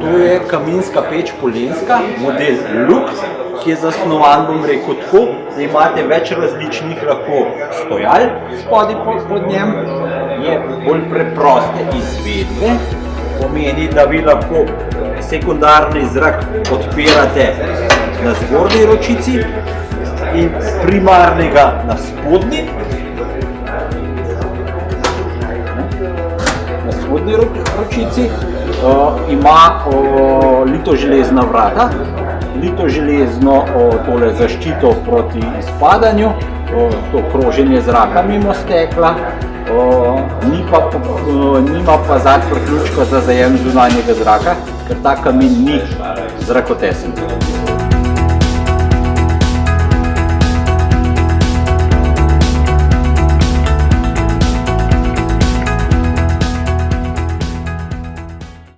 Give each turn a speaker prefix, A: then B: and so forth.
A: To je kaminska peč Polenska, model Lux, ki je zasnovan, bom rekel tako, da imate več različnih lahko stojal spodaj pod njem, je bolj preproste izvedbe, pomeni, da vi lahko sekundarni zrak odpirate na zgornji ročici in primarnega na spodnji. Na spodnji ročici ima litoželezna vrata, litoželezno tole zaščito proti izpadanju, to kroženje zraka mimo stekla, nima pa zadnjega priključka za zajem zunanjega zraka, ker ta kamin ni zrakotesen.